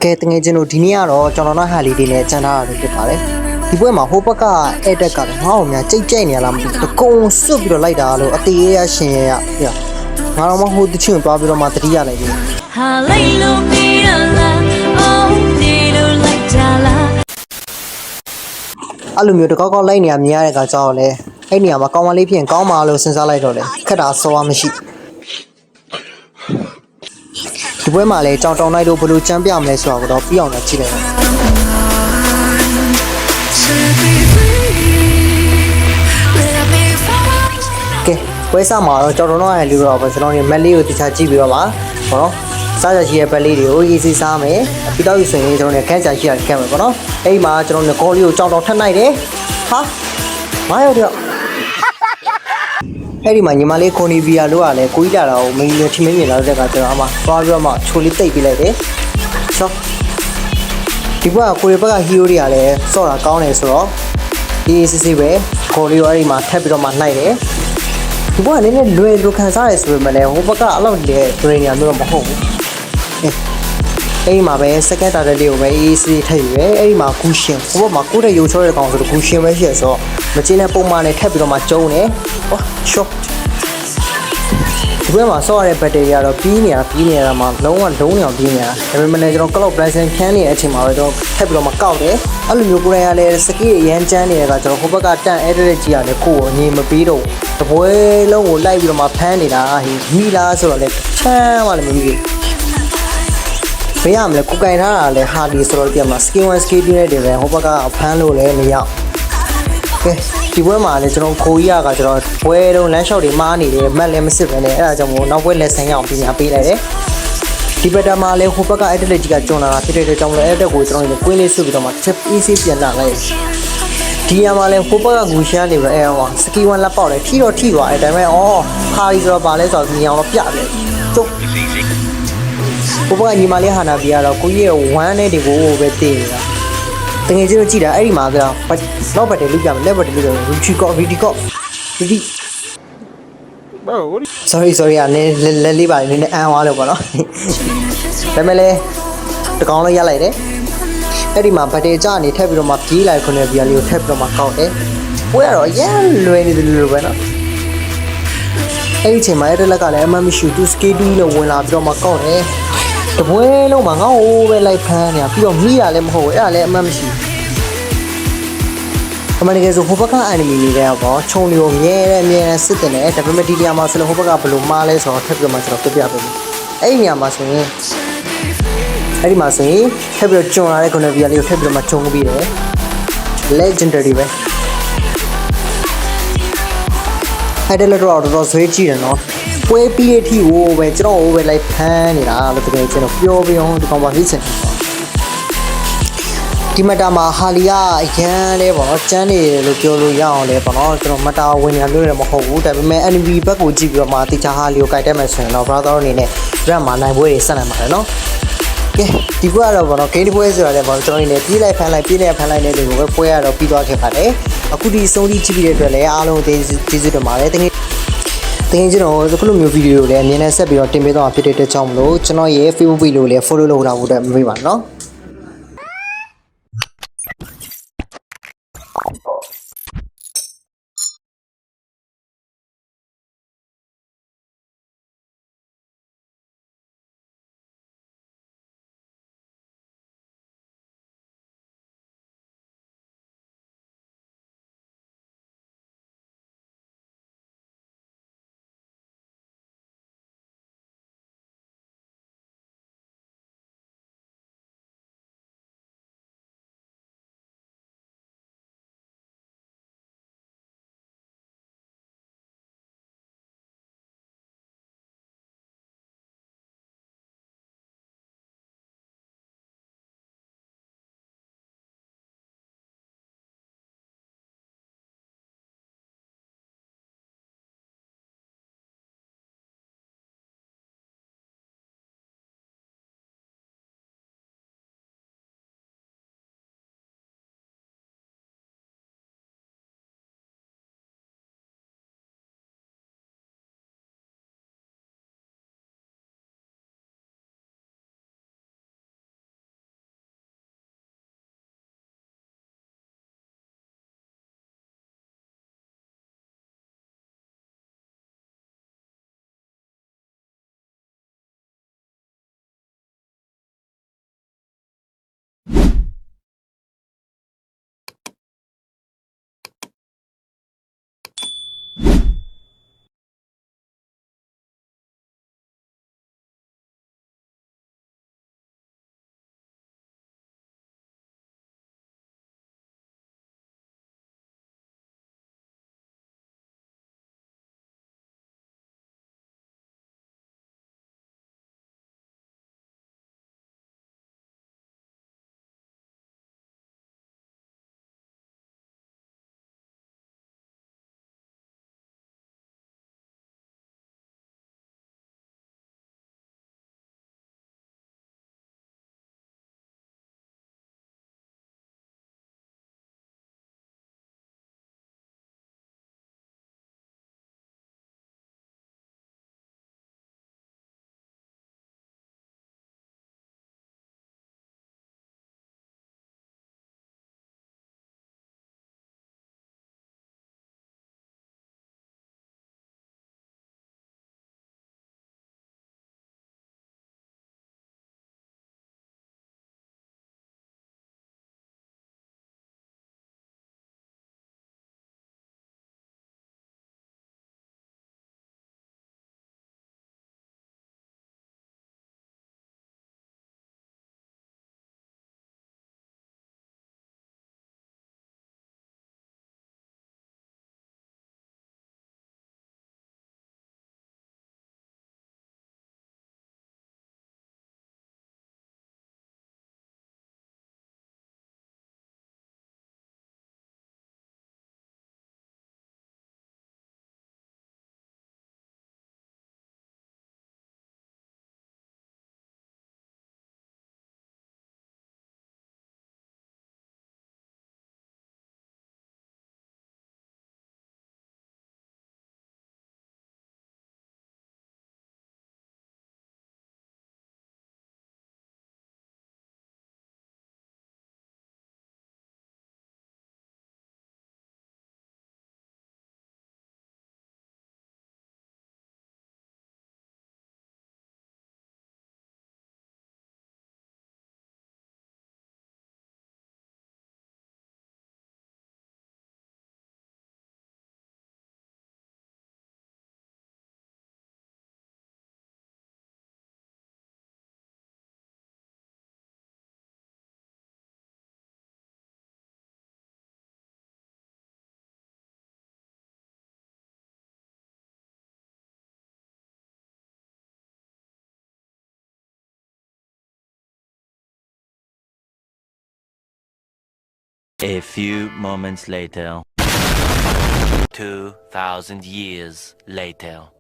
ကဲတငယ်ချင်းတို့ဒီနေ့ကတော့ကျွန်တော်တို့ဟာလီဒီနဲ့ကြံထားတာလို့ဖြစ်ပါတယ်ဒီပွဲမှာဟိုဘက်ကအဲ့တက်ကလည်းငါ့ကိုများကြိတ်ကြိုက်နေရလားမသိဘူးတကုံစွတ်ပြီးတော့လိုက်တာလို့အသေးရရှင်ရပြငါတော့မဟိုတချင်သွားပြီးတော့မှတတိယလိုက်ပြီဟာလိုက်လို့ပြီးရလားအော်ဒီလိုလိုက်ကြလားအဲ့လိုမျိုးတကောက်ကောက်လိုက်နေရမြင်ရတဲ့ကကြောက်လဲအဲ့နေရာမှာကောင်းမလေးဖြစ်ရင်ကောင်းပါလို့စဉ်းစားလိုက်တော့လေခက်တာစောရမရှိဒီပွဲမှာလည်းကြောင်တောင်လိုက်တို့ဘယ်လိုချမ်းပြမလဲဆိုတော့ပြီးအောင်တော့ကြည့်လိုက်ကဲပွဲစားမှာတော့ကြောင်တောင်တော့ရဲ့လူတော့ပဲကျွန်တော်တို့မက်လေးကိုတခြားကြည့်ပြီးတော့ပါဘောနော်စားကြရှိရဲ့ပက်လေးတွေကိုအေးစီစားမယ်ပြီးတော့ဆိုရင်ကျွန်တော်တို့ခန်းချာရှိရခဲ့မယ်ပေါ့နော်အဲ့ဒီမှာကျွန်တော်တို့ကောလေးကိုကြောင်တောင်ထပ်နိုင်တယ်ဟာမရတော့အဲ့ဒီမှာညီမလေးခွန်နီဗီယာလို့ကလည်းကိုကြီးလာတာကိုမင်းထမင်းမြင်လာတဲ့ကကျွန်တော်အမသွားပြီးတော့မှချိုလေးတိတ်ပြလိုက်တယ်ဆောဒီဘက်ကကိုရီဘက်ကဟီးရိုးတွေကလည်းစော့တာကောင်းတယ်ဆိုတော့အေးစစ်စစ်ပဲခေါ်လေးရောအဲ့ဒီမှာထပ်ပြီးတော့မှနှိုက်တယ်ဒီဘက်ကလည်းနည်းနည်းလွယ်လိုခံစားရဆိုပေမဲ့လည်းဟိုဘက်ကအလောက်လေဒရင်ညာမျိုးတော့မဟုတ်ဘူးအဲ့ဒီမှာပဲ second target လေးကိုပဲအေးစစ်ထည့်ယူတယ်အဲ့ဒီမှာဂူရှင်ဟိုဘက်မှာကိုယ့်တဲ့ရုပ်ချောတဲ့ကောင်ဆိုတော့ဂူရှင်ပဲရှိရဆိုတော့မကျင်းတဲ့ပုံမှန်နဲ့ထပ်ပြီးတော့မှကျုံးတယ်ဟောရှော့ဒီဘက်မှာဆော့ရတဲ့ဘက်တရီကတော့ပြီးနေတာမှာလုံးဝလုံးနေအောင်ပြီးနေတာဒါပေမဲ့လည်းကျွန်တော် cloud pricing ဖြန်းနေတဲ့အချိန်မှာပဲကျွန်တော်ထပ်ပြီးတော့မှကောက်တယ်အဲ့လိုမျိုးကိုယ်တိုင်ကလည်းစကီးအရန်ကျန်းနေတဲ့ကကျွန်တော်ဟိုဘက်ကတန်အဲ့တဲ့ကြီးကလည်းကိုယ်ကိုအငြိမ်မပေးတော့တပွဲလုံးကိုလိုက်ပြီးတော့မှဖမ်းနေတာဟိမိလားဆိုတော့လည်းချမ်းမှလည်းမမိဘူးဘယ်ရမလဲကိုကင်ထားတာလည်းဟာဒီဆိုတော့ပြန်မှာ skin 1 skin 2နဲ့တည်းပဲဟိုဘက်ကဖမ်းလို့လည်းမရကဲဒီပွဲမှာလည်းကျွန်တော်ခိုးရကကျွန်တော်ပွဲတုံးလမ်းလျှောက်တွေမားနေတယ်မက်လည်းမစစ်ပဲနဲ့အဲ့ဒါကြောင့်မို့နောက်ပွဲလက်ဆန်းရအောင်ပညာပေးလိုက်တယ်ဒီဘက်တာမှာလည်းဟိုဘက်ကအဲ့တက်လက်ကြီးကကျွန်းလာတာဖြစ်တဲ့အတွက်ကြောင့်လည်းအဲ့တက်ကိုကျွန်တော်တို့ကွင်းလေးဆွပြီးတော့မှ chip easy ပြန်လာလိုက်ဒီညမှာလည်းဟိုဘက်ကဂူရှားနေပြီးတော့အဲ့ဟောစကီ1လက်ပေါက်တယ်ထီတော့ထီသွားအဲ့ဒါပေမဲ့အော်ဟာဒီဆိုတော့ဗာလဲဆိုတော့ညီအောင်တော့ပြတယ်ကျုပ်ဟိုဘက်ကညီမလေးဟာနာပြီးကတော့ကိုကြီးရဲ့1နဲ့ဒီကိုပဲတည်နေတာတကယ်ကြီးတော့ကြည့်တာအဲ့ဒီမှာကနောက်ဘက်တည်းလုပြမယ်လက်ဘက်တည်းလုပြမယ်ရီကောရီကောရီ sorry အနေလက်လေးပါနည်းနည်းအန်သွားလို့ပေါ့နော်ဒါပေမဲ့လည်းတကောင်လေးရလိုက်တယ်အဲ့ဒီမှာဘတ်တေကြအနေထပ်ပြီးတော့မှပြေးလိုက်ခွန်းနဲ့ဗီယာလေးကိုထပ်ပြီးတော့မှကောက်တယ်ပွဲရတော့အရင်လွယ်နေတယ်လို့ပဲနော်အဲ့ဒီချိန်မှာအဲ့ဒီလက်ကလည်းအမှမရှိသူစကေတူးလို့ဝင်လာပြီးတော့မှကောက်တယ်တပွဲလုံးမှာငေါ့ဟိုးပဲလိုက်ဖမ်းနေတာပြီးတော့မိရလည်းမဟုတ်ဘူးအဲ့ဒါလည်းအမှမရှိအမှန်တကယ်ဆိုဟိုဘက်ကအန်နီမီနေတဲ့ပေါ့ခြုံလျော်မြဲတဲ့စစ်တင်တယ်ဒါပေမဲ့ဒီနေရာမှာဆိုလို့ဟိုဘက်ကဘယ်လိုမှားလဲဆိုတော့ထပ်ပြီးတော့မှကျွန်တော်ပြပြပေးမယ်အဲ့ဒီနေရာမှာဆိုရင်အဲ့ဒီမှာဆိုရင်ထပ်ပြီးတော့ကျွန်းလာတဲ့ကွန်ဗီယာလေးကိုထပ်ပြီးတော့မှခြုံပြီးတယ် legendary ပဲအဲ့ဒါလည်းတော့ဇွေးကြည့်တယ်နော်ပွဲပြီးတဲ့အထိဟိုပဲကျွန်တော်ဟိုပဲလိုက်ဖမ်းနေတာလို့တကယ်ကျွန်တော်ပြောပြအောင်ဒီကောင်ပါဖြစ်စင်ဒီမတာမှာဟာလီကအရန်လဲပေါ့နော်ကျန်းနေတယ်လို့ပြောလို့ရအောင်လဲပေါ့နော်ကျွန်တော်မတာဝင်ရလို့လည်းမဟုတ်ဘူးဒါပေမဲ့ enemy ဘက်ကိုကြည့်ပြီးတော့မှတေချာဟာလီကိုကြိုက်တက်မယ်ဆိုရင်တော့ brother အနေနဲ့ brand မှာနိုင်ပွဲတွေဆက်နိုင်ပါတယ်နော်ကဲဒီပွဲကတော့ပေါ့နော် game ပွဲဆိုတာလည်းပေါ့ကျွန်တော်နေပြေးလိုက်ဖမ်းလိုက်တဲ့လူကိုပဲပွဲရတော့ပြီးသွားခဲ့ပါတယ်အခုဒီစုံဒီကြည့်ပြီးတဲ့အတွက်လည်းအားလုံးကျေးဇူးတင်ပါတယ်တကယ်ကျွန်တော်ဒီလိုမျိုးဗီဒီယိုကိုလည်းအမြင်နဲ့ဆက်ပြီးတော့တင်ပေးသွားမှာဖြစ်တဲ့အတွက်ကြောင့်မလို့ကျွန်တော်ရဲ့ Facebook page ကိုလည်း follow လုပ်ထားဖို့အတွက်မမေ့ပါနဲ့နော် A few moments later. 2,000 years later.